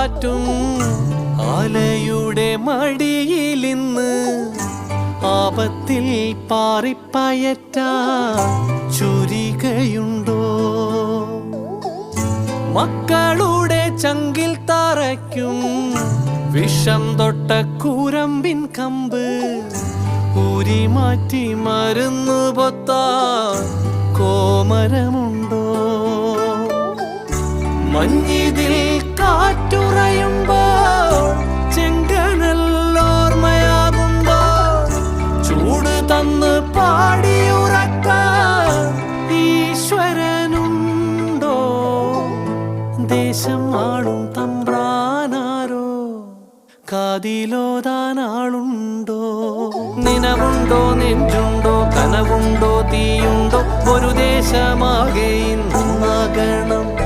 കാറ്റും ആലയുടെ മടിയിലിന്ന് ആപത്തിൽ പാറിപ്പയറ്റ ചുരികയുണ്ടോ? മക്കളുടെ ചങ്കിൽ തറയ്ക്കും വിഷം തൊട്ട കൂരമ്പിൻ കമ്പ് ഊരി മാറ്റി മരുന്നു പൊത്താൻ കോമരമുണ്ടോ? മഞ്ഞിതിൽ കാറ്റുറയുമ്പോൾ ചെങ്കനല്ലോർമ്മയാകുമ്പോൾ ചൂട് തന്ന് പാടിയുറക്കാൻ ഈശ്വരനുണ്ടോ? ദേശം ആളും തമ്പ്രാനാരോ കാതിലോതാനാളുണ്ടോ? നിനവുണ്ടോ, നെഞ്ചുണ്ടോ, കനവുണ്ടോ, തീയുണ്ടോ? ഒരു ദേശമാകെ ഇന്നാകണം